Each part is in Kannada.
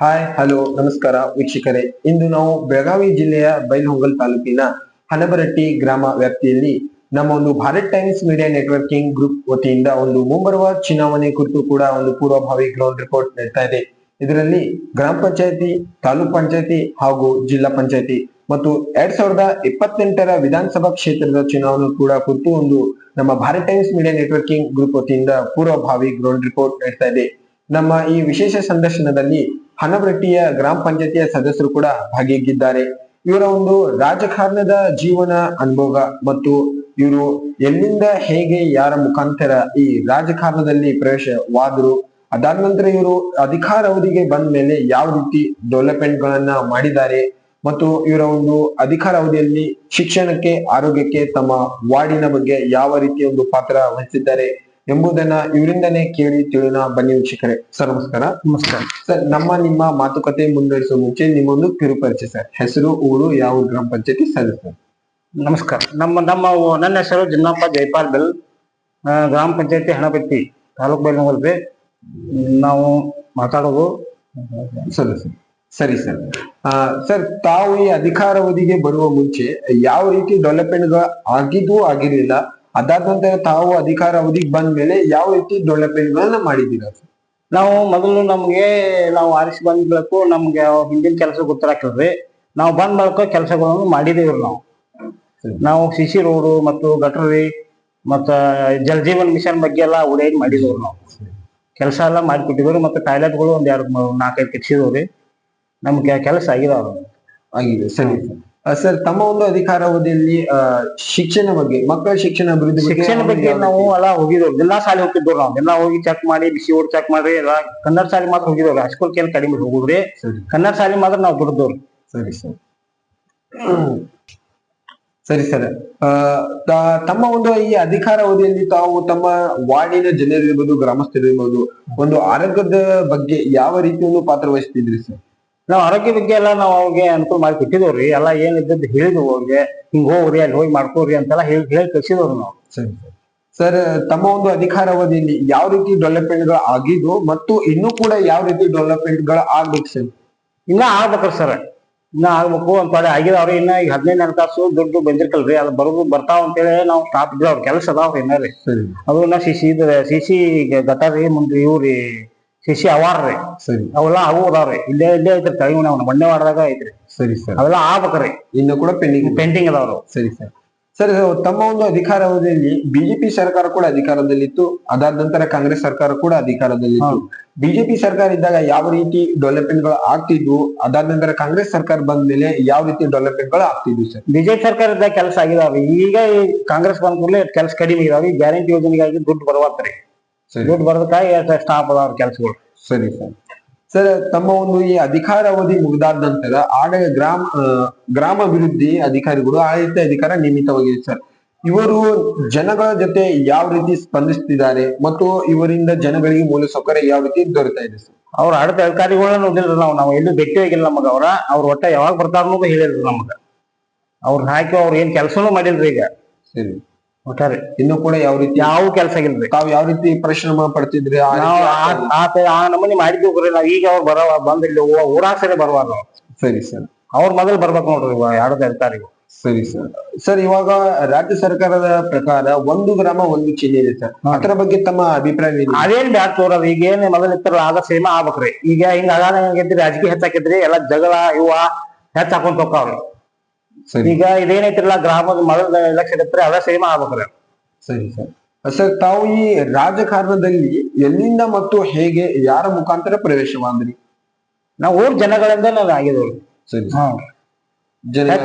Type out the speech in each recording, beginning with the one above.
ಹಾಯ್ ಹಲೋ ನಮಸ್ಕಾರ ವೀಕ್ಷಕರೇ. ಇಂದು ನಾವು ಬೆಳಗಾವಿ ಜಿಲ್ಲೆಯ ಬೈಲಹೊಂಗಲ ತಾಲೂಕಿನ ಹನಬರಟ್ಟಿ ಗ್ರಾಮ ವ್ಯಾಪ್ತಿಯಲ್ಲಿ ನಮ್ಮ ಒಂದು Bharat times media networking group ವತಿಯಿಂದ ಒಂದು ಮುಂಬರುವ ಚುನಾವಣೆ ಕುರಿತು ಕೂಡ ಒಂದು ಪೂರ್ವಭಾವಿ ಗ್ರೌಂಡ್ ರಿಪೋರ್ಟ್ ನೀಡ್ತಾ ಇದೆ. ಇದರಲ್ಲಿ ಗ್ರಾಮ ಪಂಚಾಯತಿ, ತಾಲೂಕ್ ಪಂಚಾಯತಿ ಹಾಗೂ ಜಿಲ್ಲಾ ಪಂಚಾಯತಿ ಮತ್ತು 2028ರ ವಿಧಾನಸಭಾ ಕ್ಷೇತ್ರದ ಚುನಾವಣೆ ಕೂಡ ಕುರಿತು ಒಂದು ನಮ್ಮ Bharat times media networking group ವತಿಯಿಂದ ಪೂರ್ವಭಾವಿ ಗ್ರೌಂಡ್ ರಿಪೋರ್ಟ್ ನೀಡ್ತಾ ಇದೆ. ನಮ್ಮ ಈ ವಿಶೇಷ ಸಂದರ್ಶನದಲ್ಲಿ ಹನಬರಟ್ಟಿಯ ಗ್ರಾಮ ಪಂಚಾಯತಿಯ ಸದಸ್ಯರು ಕೂಡ ಭಾಗಿಯಾಗಿದ್ದಾರೆ. ಇವರ ಒಂದು ರಾಜಕಾರಣದ ಜೀವನ ಅನುಭವ ಮತ್ತು ಇವರು ಎಲ್ಲಿಂದ ಹೇಗೆ ಯಾರ ಮುಖಾಂತರ ಈ ರಾಜಕಾರಣದಲ್ಲಿ ಪ್ರವೇಶವಾದರು, ಅದಾದ ನಂತರ ಇವರು ಅಧಿಕಾರ ಅವಧಿಗೆ ಬಂದ ಮೇಲೆ ಯಾವ ರೀತಿ ಡೆವಲಪ್ಮೆಂಟ್ ಗಳನ್ನ ಮಾಡಿದ್ದಾರೆ ಮತ್ತು ಇವರ ಒಂದು ಅಧಿಕಾರ ಅವಧಿಯಲ್ಲಿ ಶಿಕ್ಷಣಕ್ಕೆ, ಆರೋಗ್ಯಕ್ಕೆ, ತಮ್ಮ ವಾರ್ಡಿನ ಬಗ್ಗೆ ಯಾವ ರೀತಿಯ ಒಂದು ಪಾತ್ರ ವಹಿಸಿದ್ದಾರೆ ಎಂಬುದನ್ನ ಇವರಿಂದನೇ ಕೇಳಿ ತಿಳಿಯೋಣ. ಬನ್ನಿ ವೀಕ್ಷಕರೇ. ಸರ್ ನಮಸ್ಕಾರ. ನಮಸ್ಕಾರ ಸರ್, ನಿಮ್ಮ ಮಾತುಕತೆ ಮುಂದುವರಿಸುವ ಮುಂಚೆ ನಿಮ್ಮೊಂದು ಕಿರುಪರಿಚಯ ಸರ್. ಹೆಸರು, ಊರು, ಯಾವ ಗ್ರಾಮ ಪಂಚಾಯತಿ ಸದಸ್ಯರು? ನಮಸ್ಕಾರ. ನನ್ನ ಹೆಸರು ಜಿನ್ನಪ್ಪ ಜೈಪಾಲ್ ಬೆಲ್, ಗ್ರಾಮ ಪಂಚಾಯತಿ ಹಣಬಟ್ಟಿ, ತಾಲೂಕ್ ಬೈಲಹೊಂಗಲ. ನಾವು ಮಾತಾಡೋದು ಸದಸ್ಯ. ಸರಿ ಸರ್. ಸರ್, ತಾವು ಈ ಅಧಿಕಾರಾವಧಿಗೆ ಬರುವ ಮುಂಚೆ ಯಾವ ರೀತಿ ಡೆವಲಪ್ಮೆಂಟ್ ಆಗಿದ್ದು ಆಗಿರ್ಲಿಲ್ಲ, ಅದಾದ ನಂತರ ತಾವು ಅಧಿಕಾರ ಅವಧಿಗೆ ಬಂದ ಮೇಲೆ ಯಾವ ರೀತಿ ಡೆವಲಪ್ಮೆಂಟ್ ಗಳನ್ನ ಮಾಡಿದ್ದೀರಾ? ನಾವು ಮೊದಲು ನಾವು ಆರಿಸಿ ಬಂದ ಬಳಕು ನಮ್ಗೆ ಹಿಂದಿನ ಕೆಲಸ ಗೊತ್ತಿರಾಕಿಲ್ರಿ. ನಾವು ಬಂದ ಬಳಕ ಕೆಲಸಗಳನ್ನು ಮಾಡಿದೇವ್ರಿ. ನಾವು ಸಿಸಿ ರೋಡು ಮತ್ತು ಗಟರಿ ಮತ್ತ ಜಲಜೀವನ್ ಮಿಷನ್ ಬಗ್ಗೆ ಎಲ್ಲ ಉಡೇನ್ ಮಾಡಿದವ್ರು. ನಾವು ಕೆಲಸ ಎಲ್ಲ ಮಾಡಿಕೊಟ್ಟಿದ್ರು. ಮತ್ತೆ ಟಾಯ್ಲೆಟ್ಗಳು ಒಂದ್ 4-5 ಕಟ್ಸಿದವ್ರಿ. ನಮ್ಗೆ ಕೆಲಸ ಆಗಿದೆ. ಸರಿ ಸರ್, ತಮ್ಮ ಒಂದು ಅಧಿಕಾರಾವಧಿಯಲ್ಲಿ ಶಿಕ್ಷಣ ಬಗ್ಗೆ, ಮಕ್ಕಳ ಶಿಕ್ಷಣ ಬಗ್ಗೆ ನಾವು ಎಲ್ಲ ಹೋಗಿದವ್ರು. ಎಲ್ಲಾ ಶಾಲೆ ಹೋಗ್ತಿದ್ವಿ. ನಾವು ಎಲ್ಲ ಹೋಗಿ ಚೆಕ್ ಮಾಡಿ, ಬಿಸಿ ಓಡ್ ಚೆಕ್ ಮಾಡಿ ಎಲ್ಲ ಕನ್ನಡ ಶಾಲೆ ಮಾತ್ರ ಹೋಗಿದವ್ರಿ. ಹೈಸ್ಕೂಲ್ ಏನ್ ಕಡಿಮೆ ಹೋಗುದ್ರಿ, ಕನ್ನಡ ಶಾಲೆ ಮಾತ್ರ ನಾವು ದುಡ್ದವ್ರಿ. ಸರಿ ಸರ್. ಸರಿ ಸರ್. ತಮ್ಮ ಒಂದು ಈ ಅಧಿಕಾರ ಅವಧಿಯಲ್ಲಿ ತಾವು ತಮ್ಮ ವಾರ್ಡಿನ ಜನರಿರ್ಬೋದು, ಗ್ರಾಮಸ್ಥರಿರ್ಬೋದು, ಒಂದು ಆರೋಗ್ಯದ ಬಗ್ಗೆ ಯಾವ ರೀತಿ ಒಂದು ಪಾತ್ರ ವಹಿಸ್ತಿದ್ರಿ ಸರ್? ನಾವು ಆರೋಗ್ಯ ಬಗ್ಗೆ ಎಲ್ಲ ನಾವು ಅವ್ರಿಗೆ ಅನುಕೂಲ ಮಾಡಿ ಕೊಟ್ಟಿದವ್ರಿ. ಎಲ್ಲ ಏನ್ ಇದ್ದದ್ದು ಹೇಳಿದ್ವು ಅವ್ರಿಗೆ, ಹಿಂಗ್ ಹೋಗ್ರಿ, ಅಲ್ಲಿ ಹೋಗಿ ಮಾಡ್ಕೋರಿ ಅಂತೆಲ್ಲ ಹೇಳಿ ಕಳ್ಸಿದವ್ರು ನಾವು. ಸರಿ ಸರ್. ತಮ್ಮ ಒಂದು ಅಧಿಕಾರ ಅವಧಿಯಲ್ಲಿ ಯಾವ ರೀತಿ ಡೆವಲಪ್ಮೆಂಟ್ ಗಳು ಆಗಿದ್ವು ಮತ್ತು ಇನ್ನೂ ಕೂಡ ಯಾವ ರೀತಿ ಡೆವಲಪ್ಮೆಂಟ್ ಗಳು ಆಗ್ಬೇಕು ಸರ್? ಇನ್ನ ಆಗ್ಬೇಕ್ರಿ ಸರ್, ಇನ್ನ ಆಗ್ಬೇಕು ಅಂತ ಆಗಿದವ್ರಿ. ಇನ್ನ ಈಗ 15 ಹಣಕಾಸು ದುಡ್ಡು ಬಂದಿರ್ಕಲ್ರಿ, ಅದು ಬರ್ತಾವ ಅಂತೇಳಿ ನಾವು ಸ್ಟಾಪ್ ಇದ್ವಿ. ಅವ್ರ ಕೆಲಸ ಅದಾವ್ರಿ ಇನ್ನರಿ. ಅದು ಇನ್ನ ಸಿಸಿ ಗಟಾರಿ ಮುಂದೆ ಇವ್ರಿ ಸಿಸಿ ಅವಾರ್ರಿ. ಸರಿ, ಅವೆಲ್ಲ ಅದಾವ್ರಿ. ಇಲ್ಲೇ ಐತ್ರಿ ತಳಿ ಬಂಡೆ ವಾರದಾಗ ಐತ್ರಿ. ಸರಿ ಸರ್. ಅವೆಲ್ಲ ಆಗ್ಬೇಕ್ರಿ, ಇನ್ನು ಕೂಡ ಪೆಂಡಿಂಗ್ ಅದಾವ್ರು. ಸರಿ ಸರ್. ಸರ್, ತಮ್ಮ ಒಂದು ಅಧಿಕಾರ ಅವಧಿಯಲ್ಲಿ ಬಿಜೆಪಿ ಸರ್ಕಾರ ಕೂಡ ಅಧಿಕಾರದಲ್ಲಿತ್ತು, ಅದಾದ ನಂತರ ಕಾಂಗ್ರೆಸ್ ಸರ್ಕಾರ ಕೂಡ ಅಧಿಕಾರದಲ್ಲಿತ್ತು. ಬಿಜೆಪಿ ಸರ್ಕಾರ ಇದ್ದಾಗ ಯಾವ ರೀತಿ ಡೆವಲಪ್ಮೆಂಟ್ ಗಳು ಆಗ್ತಿದ್ವು, ಅದಾದ ನಂತರ ಕಾಂಗ್ರೆಸ್ ಸರ್ಕಾರ ಬಂದ ಮೇಲೆ ಯಾವ ರೀತಿ ಡೆವಲಪ್ಮೆಂಟ್ ಗಳು ಆಗ್ತಿದ್ವು ಸರ್? ಬಿಜೆಪಿ ಸರ್ಕಾರ ಇದ್ದಾಗ ಕೆಲಸ ಆಗಿದಾವ್ರಿ. ಈಗ ಕಾಂಗ್ರೆಸ್ ಬಂದ ಕೂಡಲೇ ಕೆಲಸ ಕಡಿಮೆ ಇದಾವ್ರಿ. ಗ್ಯಾರಂಟಿ ಯೋಜನೆಗಾಗಿ ದುಡ್ಡು ಬರವಾತ್ರಿ. ದುಡ್ಡು ಬರೋದಕ್ಕಾಗಿ ಸ್ಟಾಪ್ ಅದಾವ್ರ ಕೆಲಸಗಳು. ಸರಿ ಸರ್. ಸರ್, ತಮ್ಮ ಒಂದು ಈ ಅಧಿಕಾರ ಅವಧಿ ಮುಗಿದಾದ ನಂತರ ಗ್ರಾಮಾಭಿವೃದ್ಧಿ ಅಧಿಕಾರಿಗಳು ಆಡಳಿತ ಅಧಿಕಾರ ನೇಮಿತವಾಗಿದೆ ಸರ್. ಇವರು ಜನಗಳ ಜೊತೆ ಯಾವ ರೀತಿ ಸ್ಪಂದಿಸ್ತಿದ್ದಾರೆ ಮತ್ತು ಇವರಿಂದ ಜನಗಳಿಗೆ ಮೂಲಸೌಕರ್ಯ ಯಾವ ರೀತಿ ದೊರೆತಾ ಇದೆ ಸರ್? ಅವ್ರ ಆಡಳಿತ ಅಧಿಕಾರಿಗಳನ್ನ ನೋಡಿಲ್ರಿ. ನಾವು ಎಲ್ಲೂ ಭೇಟಿ ಆಗಿಲ್ಲ. ನಮಗ ಅವ್ರ ಒಟ್ಟ ಯಾವಾಗ ಬರ್ತಾರ ಅನ್ನೋದು ಹೇಳಿಲ್ರಿ ನಮಗ. ಅವ್ರನ್ನ ಹಾಕಿ ಅವ್ರ ಏನ್ ಕೆಲಸನೂ ಮಾಡಿಲ್ರಿ ಈಗ. ಸರಿ, ಒಟ್ಟಾರೆ ಇನ್ನು ಕೂಡ ಯಾವ ರೀತಿ ಯಾವ ಕೆಲಸ ಆಗಿಲ್ರಿ. ತಾವ್ ಯಾವ ರೀತಿ ಪರಿಶ್ರಮ ಪಡ್ತಿದ್ರಿ? ಆ ನಮೂನಿ ಮಾಡಿದ್ವಿ. ನಾವ್ ಈಗ ಅವ್ರು ಬಂದಿಲ್ಲ, ಊರಾಗ ಸರಿ ಬರುವಾಗ. ಸರಿ ಸರ್. ಅವ್ರ ಮೊದಲು ಬರ್ಬೇಕು ನೋಡ್ರಿ ಆಡಳಿತ ಅಧಿಕಾರಿಗಳು. ಸರಿ ಸರ್. ಸರ್, ಇವಾಗ ರಾಜ್ಯ ಸರ್ಕಾರದ ಪ್ರಕಾರ ಒಂದು ಗ್ರಾಮ ಒಂದು ಚಿಹ್ನೆ ಇದೆ ಸರ್. ಅದರ ಬಗ್ಗೆ ತಮ್ಮ ಅಭಿಪ್ರಾಯ? ಅದೇನ್ ಬ್ಯಾಡ್ ತೋರದು. ಈಗ ಏನ್ ಮೊದಲು ಇರ್ತಾರಲ್ಲ ಆದ ಸೇಮ ಆಗ್ಬೇಕ್ರಿ. ಈಗ ಹಿಂಗ ಆಗೈತ್ರಿ, ರಾಜಕೀಯ ಹೆಚ್ಚಾಕೈತ್ರಿ, ಎಲ್ಲಾ ಜಗಳ ಇವ ಹೆಚ್ಚ ಹಾಕೊಂತ ಹೋಗ್ತಾವ್ರಿ. ಈಗ ಇದೇನೈತಿರಲ್ಲ ಗ್ರಾಮದ ಮೊದಲ ಎಲೆಕ್ಷನ್ ಇರ್ತಾರೆ, ಅದ ಸೇಮ ಆಗ್ಬೇಕ್ರಿ. ಸರಿ ಸರ್. ಸರ್, ತಾವು ಈ ರಾಜಕಾರಣದಲ್ಲಿ ಎಲ್ಲಿಂದ ಮತ್ತು ಹೇಗೆ ಯಾರ ಮುಖಾಂತರ ಪ್ರವೇಶವಾದ್ರಿ? ನಾವು ಊರ್ ಜನಗಳಿಂದ ಆಗಿದವ್ರಿ. ಸರಿ.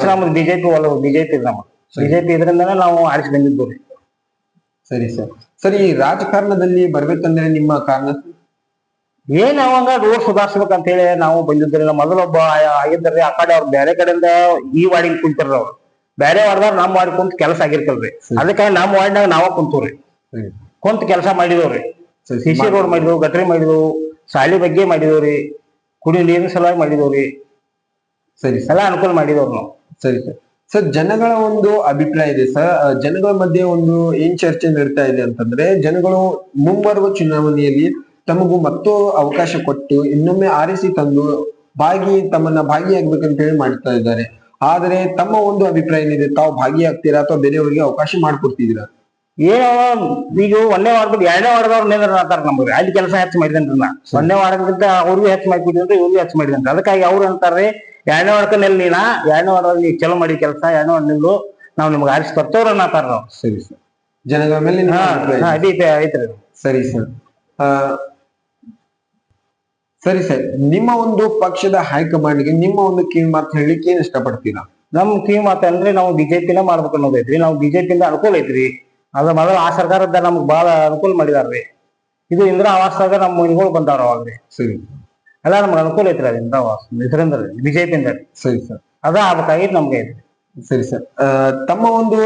ನಮ್ದು ಬಿಜೆಪಿ ಬಿಜೆಪಿ ಇದರಿಂದಾನೆ ನಾವು ಆರಿಸಿ ಬಂದಿದ್ದೀವಿ. ಸರಿ ಸರ್. ಸರ್, ಈ ರಾಜಕಾರಣದಲ್ಲಿ ಬರ್ಬೇಕಂದ್ರೆ ನಿಮ್ಮ ಕಾರಣ ಏನ್ ಅವಂಗ ರೋಡ್ ಸುಧಾರಿಸ್ಬೇಕಂತ ಹೇಳಿ ನಾವು ಬಂದಿದ್ರಿ. ಮೊದಲೊಬ್ಬ ಆಗಿದ್ರಿ, ಆ ಕಡೆ ಅವ್ರು ಬೇರೆ ಕಡೆಯಿಂದ ಈ ವಾರ್ಡಿಗೆ ಕುಂತಿರ. ಅವ್ರು ಬೇರೆ ವಾರ್ಡ್ದಾರ ನಮ್ ವಾರ್ಡ್ ಕುಂತ ಕೆಲಸ ಆಗಿರ್ಕಲ್ರಿ. ಅದಕ್ಕಾಗಿ ನಮ್ ವಾರ್ಡ್ನಾಗ ನಾವ ಕುಂತವ್ರಿ. ಕುಂತ ಕೆಲಸ ಮಾಡಿದವ್ರಿ. ಸಿಸಿ ರೋಡ್ ಮಾಡಿದ್ವು, ಗಟ್ರಿ ಮಾಡಿದ್ವು, ಶಾಲೆ ಬಗ್ಗೆ ಮಾಡಿದವ್ರಿ, ಕುಡಿಯೋ ನೀರಿನ ಸಲುವಾಗಿ ಮಾಡಿದವ್ರಿ. ಸರಿ, ಎಲ್ಲ ಅನುಕೂಲ ಮಾಡಿದವ್ರು ನಾವು. ಸರಿ ಸರ್. ಸರ್, ಜನಗಳ ಒಂದು ಅಭಿಪ್ರಾಯ ಇದೆ ಸರ್. ಜನಗಳ ಮಧ್ಯೆ ಒಂದು ಏನ್ ಚರ್ಚೆ ನಡೀತಾ ಇದೆ ಅಂತಂದ್ರೆ, ಜನಗಳು ಮುಂಬರುವ ಚುನಾವಣೆಯಲ್ಲಿ ತಮಗೂ ಮತ್ತೂ ಅವಕಾಶ ಕೊಟ್ಟು ಇನ್ನೊಮ್ಮೆ ಆರಿಸಿ ತಂದು ತಮ್ಮನ್ನ ಭಾಗಿಯಾಗ್ಬೇಕಂತ ಹೇಳಿ ಮಾಡ್ತಾ ಇದ್ದಾರೆ. ಆದರೆ ತಮ್ಮ ಒಂದು ಅಭಿಪ್ರಾಯ ಏನಿದೆ, ತಾವು ಭಾಗಿಯಾಗ್ತೀರಾ ಅಥವಾ ಬೇರೆಯವರಿಗೆ ಅವಕಾಶ ಮಾಡ್ಕೊಡ್ತಿದ್ದೀರಾ? ಏನೋ ಈಗ ಒಂದೇ ವಾರದಲ್ಲಿ ಎರಡನೇ ವಾರದವ್ರು ಅಂತಾರ ನಮ್ಗೆ ಅಲ್ಲಿ ಕೆಲಸ ಹೆಚ್ಚು ಮಾಡಿದಂತ ಒಂದೇ ವಾರಕ್ಕಿಂತ ಅವ್ರಿಗೂ ಹೆಚ್ಚು ಮಾಡಿಕೊಟ್ಟಿದ್ರೆ ಇವ್ರಿಗೂ ಹೆಚ್ಚು ಮಾಡಿದಂತ. ಅದಕ್ಕಾಗಿ ಅವ್ರು ಅಂತಾರ್ರಿ ಎರಡನೇ ವಾರಕ್ಕೆ ನೀನ ಎರಡನೇ ವಾರದಲ್ಲಿ ನೀವು ಚಲೋ ಮಾಡಿ ಕೆಲಸ ಎರಡನೇ ವಾರ ನಿಲ್ಲು, ನಾವು ನಿಮ್ಗೆ ಆರಿಸಿ ಬರ್ತವ್ರ ಅನ್ನತಾರ ನಾವು. ಸರಿ ಸರ್, ಜನಗಳ ಮೇಲೆ ನಿಮ್ಮ ಅಭಿಪ್ರಾಯ. ಐತ್ರಿ. ಸರಿ ಸರ್. ಸರಿ ಸರ್, ನಿಮ್ಮ ಒಂದು ಪಕ್ಷದ ಹೈಕಮಾಂಡ್ಗೆ ನಿಮ್ಮ ಒಂದು ಕಿವಿ ಮಾತು ಹೇಳಲಿಕ್ಕೆ ಏನ್ ಇಷ್ಟಪಡ್ತೀರಾ? ನಮ್ ಕಿವಿ ಮಾತು ಅಂದ್ರೆ ನಾವು ಬಿಜೆಪಿನ ಮಾಡ್ಬೇಕು ಅನ್ನೋದೈತ್ರಿ. ನಾವು ಬಿಜೆಪಿಯಿಂದ ಅನುಕೂಲ ಐತ್ರಿ. ಅದ್ರ ಮೊದಲು ಆ ಸರ್ಕಾರದ ನಮ್ಗ್ ಬಹಳ ಅನುಕೂಲ ಮಾಡಿದಾರ್ರಿ. ಇದು ಇಂದಿರಾ ಆವಾಸದಾಗ ನಮ್ಮ ಮನೆಗಳು ಬಂದಾರ ಅವಾಗ್ರಿ. ಸರಿ, ಎಲ್ಲ ನಮ್ಗೆ ಅನುಕೂಲ ಐತ್ರಿ ಅದು ಇಂದಿರಾ ಆವಾಸ ಇದರಿಂದ ಬಿಜೆಪಿಯಿಂದ. ಸರಿ ಸರ್, ಅದ ಆಗ್ಬೇಕಾಗಿತ್ತು ನಮ್ಗೆ ಐತ್ರಿ. ಸರಿ ಸರ್. ತಮ್ಮ ಒಂದು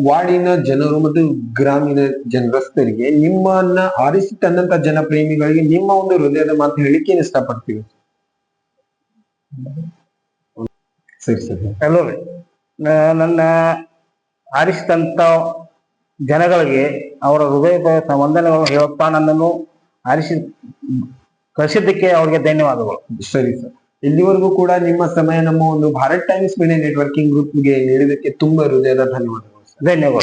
ವಾರ್ಡಿನ ಜನರು ಮತ್ತು ಗ್ರಾಮೀಣ ಜನರಸ್ಥರಿಗೆ ನಿಮ್ಮನ್ನ ಆರಿಸಿ ತಂದಂತ ಜನಪ್ರೇಮಿಗಳಿಗೆ ನಿಮ್ಮ ಒಂದು ಹೃದಯದ ಮಾತು ಹೇಳಿಕೆ ಏನ್ ಇಷ್ಟಪಡ್ತೀವಿ? ಸರಿ ಸರಿ. ಹಲೋ ರೀ, ನನ್ನ ಆರಿಸಿದಂತ ಜನಗಳಿಗೆ ಅವರ ಹೃದಯ ವಂದನೆಗಳು ಹೇಳಪ್ಪ. ನನ್ನನ್ನು ಆರಿಸಿ ಕಳಿಸಿದ್ದಕ್ಕೆ ಅವ್ರಿಗೆ ಧನ್ಯವಾದಗಳು. ಸರಿ ಸರ್, ಇಲ್ಲಿವರೆಗೂ ಕೂಡ ನಿಮ್ಮ ಸಮಯ ನಮ್ಮ ಒಂದು ಭಾರತ್ ಟೈಮ್ಸ್ ಮೀಡಿಯಾ ನೆಟ್ವರ್ಕಿಂಗ್ ಗ್ರೂಪ್ಗೆ ನೀಡಿದ್ದಕ್ಕೆ ತುಂಬಾ ಹೃದಯದ ಧನ್ಯವಾದಗಳು. ಧನ್ಯವಾದಗಳು.